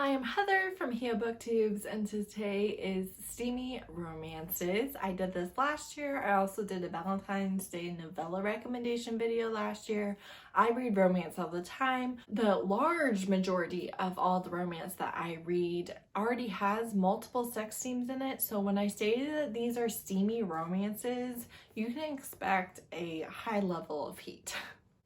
Hi, I'm Heather from Here Booktubes, and today is Steamy Romances. I did this last year. I also did a Valentine's Day novella recommendation video last year. I read romance all the time. The large majority of all the romance that I read already has multiple sex scenes in it, so when I say that these are steamy romances, you can expect a high level of heat.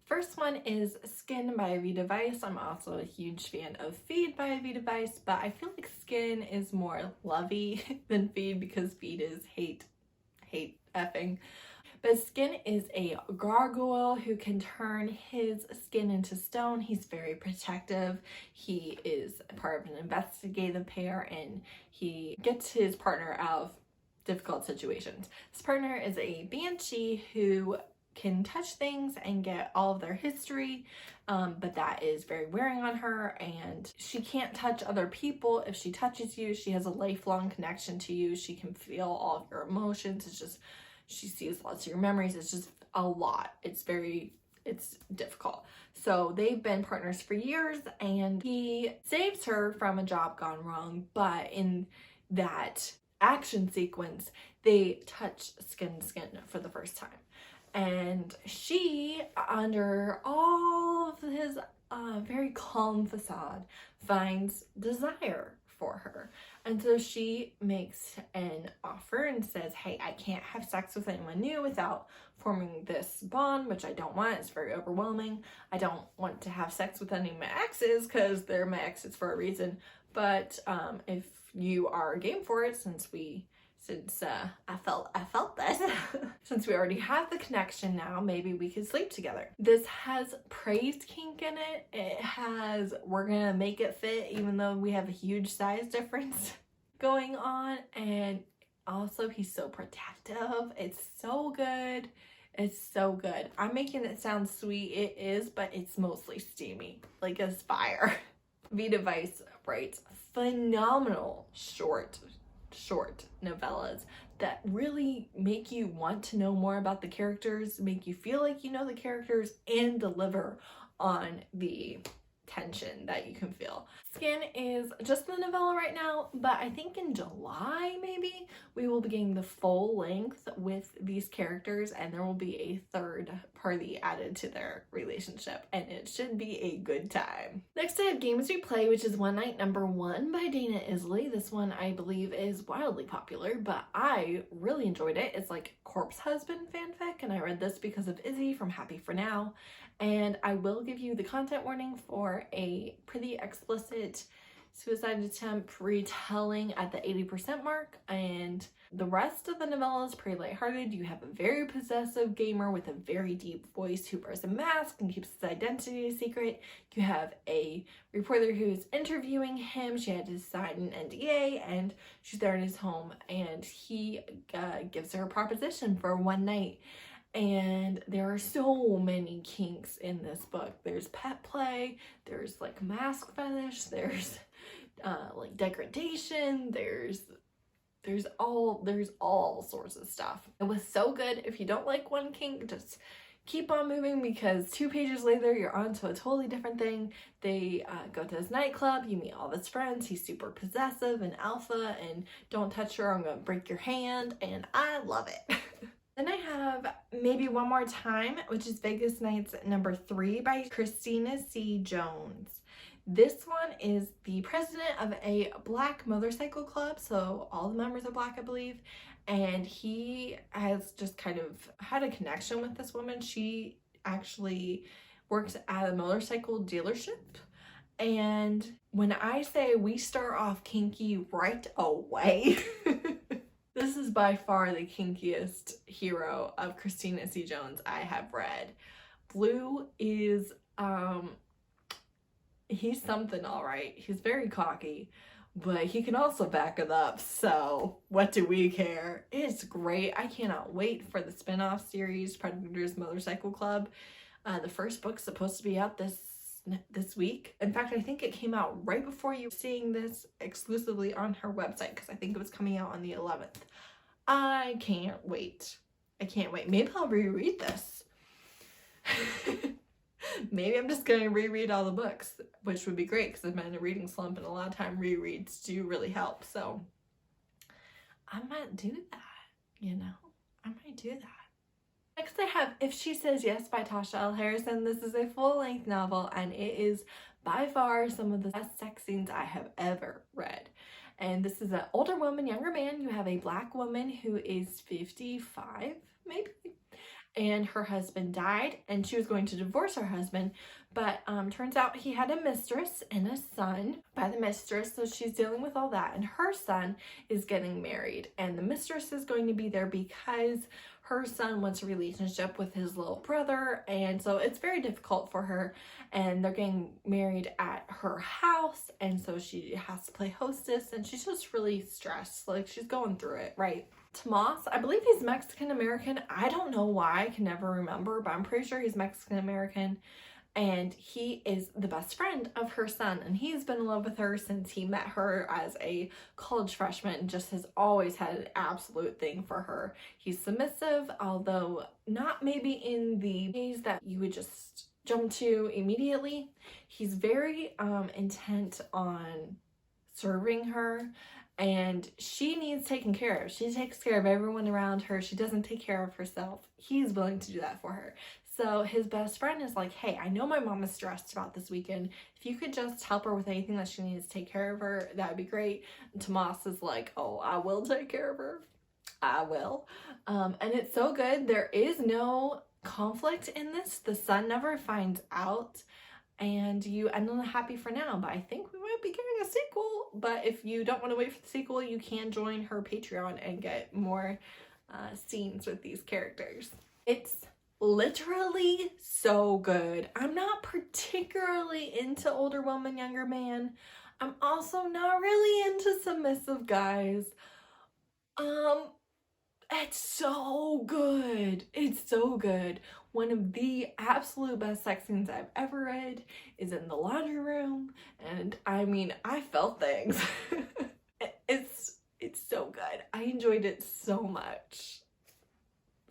First one is Skin by Aveda. I'm also a huge fan of Feed by Aveda, but I feel like Skin is more lovey than Feed because Feed is hate effing. But Skin is a gargoyle who can turn his skin into stone. He's very protective. He is part of an investigative pair and he gets his partner out of difficult situations. His partner is a banshee who can touch things and get all of their history, but that is very wearing on her, and she can't touch other people. If she touches you, she has a lifelong connection to you. She can feel all of your emotions. It's just, she sees lots of your memories. It's just a lot. It's difficult. So they've been partners for years, and he saves her from a job gone wrong, but in that action sequence, they touch skin to skin for the first time. And she, under all of his very calm facade, finds desire for her. And so she makes an offer and says, hey, I can't have sex with anyone new without forming this bond, which I don't want. It's very overwhelming. I don't want to have sex with any of my exes because they're my exes for a reason. But if you are game for it, since I felt this, since we already have the connection now, maybe we could sleep together. This has praised kink in it. It has, we're gonna make it fit even though we have a huge size difference going on. And also he's so protective. It's so good. It's so good. I'm making it sound sweet. It is, but it's mostly steamy, like it's fire. Aveda writes phenomenal short novellas that really make you want to know more about the characters, make you feel like you know the characters, and deliver on the tension that you can feel. Skin is just the novella right now, but I think in July maybe we will be getting the full length with these characters, and there will be a third party added to their relationship, and it should be a good time. Next I have Games We Play, which is One Night Number 1 by Dana Isley. This one I believe is wildly popular, but I really enjoyed it. It's like corpse husband fanfic, and I read this because of Izzy from Happy for Now. And I will give you the content warning for a pretty explicit suicide attempt retelling at the 80% mark, and the rest of the novella is pretty lighthearted. You have a very possessive gamer with a very deep voice who wears a mask and keeps his identity a secret. You have a reporter who's interviewing him. She had to sign an NDA, and she's there in his home, and he gives her a proposition for one night. And there are so many kinks in this book. There's pet play, there's like mask fetish, there's like degradation, there's all sorts of stuff. It was so good. If you don't like one kink, just keep on moving, because 2 pages later you're on to a totally different thing. They go to his nightclub, you meet all of his friends, he's super possessive and alpha, and don't touch her, I'm gonna break your hand, and I love it. Then I have Maybe One More Time, which is Vegas Nights number 3 by Christina C. Jones. This one is the president of a Black motorcycle club, so all the members are Black, I believe, and he has just kind of had a connection with this woman. She actually works at a motorcycle dealership, and when I say we start off kinky right away, this is by far the kinkiest hero of Christina C. Jones I have read. Blue is, he's something all right. He's very cocky, but he can also back it up, so what do we care? It's great. I cannot wait for the spin-off series, Predator's Motorcycle Club. The first book's supposed to be out this week. In fact, I think it came out right before you were seeing this exclusively on her website, because I think it was coming out on the 11th. I can't wait. I can't wait. Maybe I'll reread this. Maybe I'm just going to reread all the books, which would be great because I'm in a reading slump and a lot of time rereads do really help. So I might do that, you know? I might do that. Next I have If She Says Yes by Tasha L. Harrison. This is a full-length novel and it is by far some of the best sex scenes I have ever read. And this is an older woman, younger man. You have a black woman who is 55, maybe, and her husband died and she was going to divorce her husband, but turns out he had a mistress and a son by the mistress, so she's dealing with all that, and her son is getting married and the mistress is going to be there because her son wants a relationship with his little brother, and so it's very difficult for her, and they're getting married at her house, and so she has to play hostess and she's just really stressed, like she's going through it, right? Tomas, I believe he's Mexican American. I don't know why, I can never remember, but I'm pretty sure he's Mexican American. And he is the best friend of her son, and he's been in love with her since he met her as a college freshman and just has always had an absolute thing for her. He's submissive, although not maybe in the ways that you would just jump to immediately. He's very intent on serving her, and she needs taken care of. She takes care of everyone around her. She doesn't take care of herself. He's willing to do that for her. So his best friend is like, hey, I know my mom is stressed about this weekend. If you could just help her with anything that she needs to take care of her, that would be great. And Tomas is like, oh, I will take care of her. I will. And it's so good. There is no conflict in this. The son never finds out. And you end on a happy for now, but I think we might be getting a sequel. But if you don't want to wait for the sequel, you can join her Patreon and get more scenes with these characters. It's literally so good. I'm not particularly into older woman, younger man. I'm also not really into submissive guys. It's so good. It's so good. One of the absolute best sex scenes I've ever read is in the laundry room, and I mean, I felt things. It's so good. I enjoyed it so much.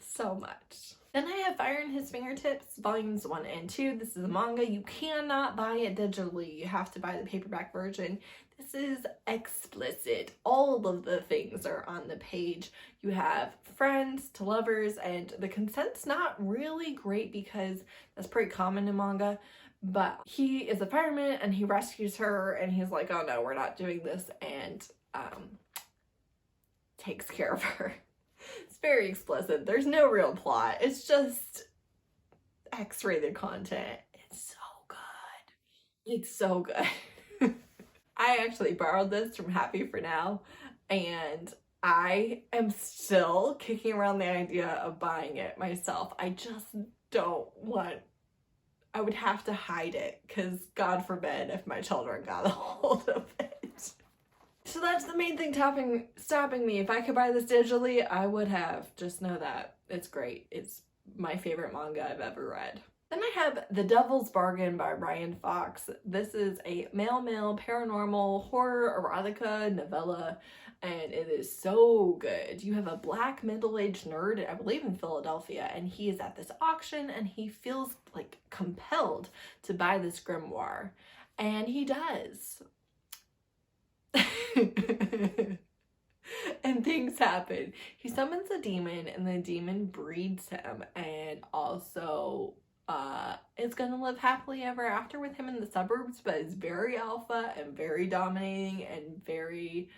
So much. Then I have Fire in His Fingertips, volumes 1 and 2. This is a manga. You cannot buy it digitally. You have to buy the paperback version. This is explicit. All of the things are on the page. You have friends to lovers, and the consent's not really great because that's pretty common in manga. But he is a fireman and he rescues her, and he's like, oh no, we're not doing this, and takes care of her. It's very explicit. There's no real plot. It's just X-rated content. It's so good. It's so good. I actually borrowed this from Happy for Now, and I am still kicking around the idea of buying it myself. I just don't want... I would have to hide it, because God forbid if my children got a hold of it. So that's the main thing stopping me. If I could buy this digitally, I would have. Just know that. It's great. It's my favorite manga I've ever read. Then I have The Devil's Bargain by Rian Fox. This is a male paranormal horror erotica novella, and it is so good. You have a black middle-aged nerd, I believe in Philadelphia, and he is at this auction and he feels like compelled to buy this grimoire, and he does. And things happen. He summons a demon and the demon breeds him, and also is gonna live happily ever after with him in the suburbs, but is very alpha and very dominating and very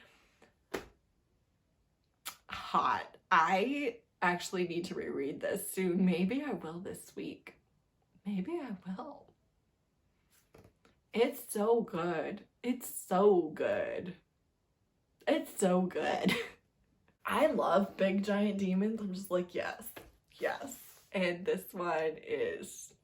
hot. I actually need to reread this soon. Maybe I will this week. Maybe I will. It's so good. It's so good. It's so good. I love big giant demons. I'm just like, yes, yes. And this one is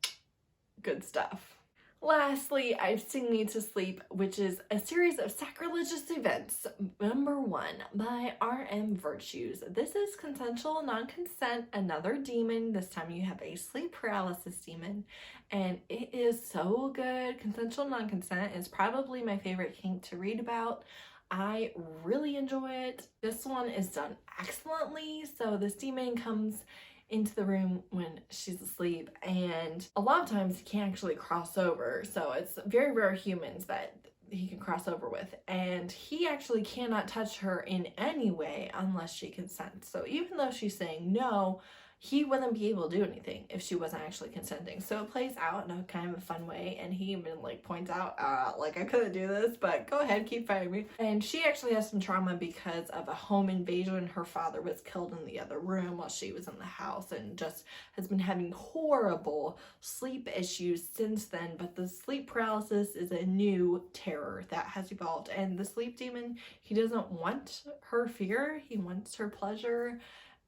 good stuff. Lastly, I've Sing Me to Sleep, which is a series of sacrilegious events. Number 1 by R.M. Virtues. This is consensual non-consent, another demon. This time you have a sleep paralysis demon, and it is so good. Consensual non-consent is probably my favorite kink to read about. I really enjoy it. This one is done excellently. So this demon comes into the room when she's asleep, and a lot of times he can't actually cross over, so it's very rare humans that he can cross over with, and he actually cannot touch her in any way unless she consents. So even though she's saying no, he wouldn't be able to do anything if she wasn't actually consenting. So it plays out in a kind of a fun way, and he even like points out, like, I couldn't do this, but go ahead, keep fighting me. And she actually has some trauma because of a home invasion. Her father was killed in the other room while she was in the house, and just has been having horrible sleep issues since then. But the sleep paralysis is a new terror that has evolved, and the sleep demon, he doesn't want her fear, he wants her pleasure.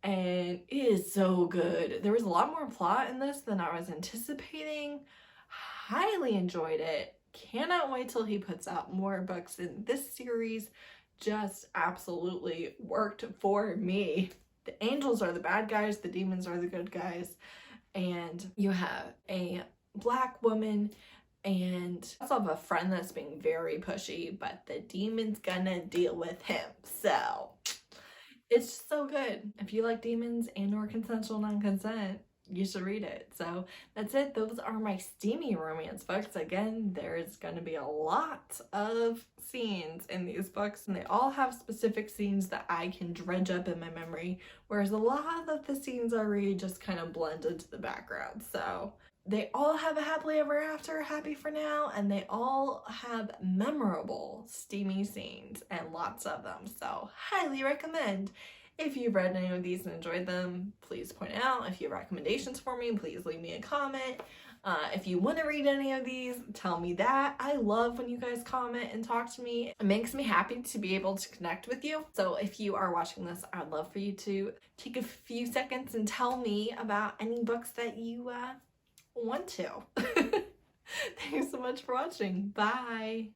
And it is so good. There was a lot more plot in this than I was anticipating. Highly enjoyed it. Cannot wait till he puts out more books in this series. Just absolutely worked for me. The angels are the bad guys, the demons are the good guys. And you have a Black woman, and I also have a friend that's being very pushy, but the demon's gonna deal with him. So it's just so good. If you like demons and or consensual non-consent, you should read it. So that's it. Those are my steamy romance books. Again, there's going to be a lot of scenes in these books, and they all have specific scenes that I can dredge up in my memory, whereas a lot of the scenes I read just kind of blend into the background. So they all have a happily ever after, happy for now, and they all have memorable steamy scenes, and lots of them. So highly recommend. If you've read any of these and enjoyed them, please point out. If you have recommendations for me, please leave me a comment. If you want to read any of these, tell me that. I love when you guys comment and talk to me. It makes me happy to be able to connect with you. So if you are watching this, I would love for you to take a few seconds and tell me about any books that you want to. Thanks so much for watching. Bye.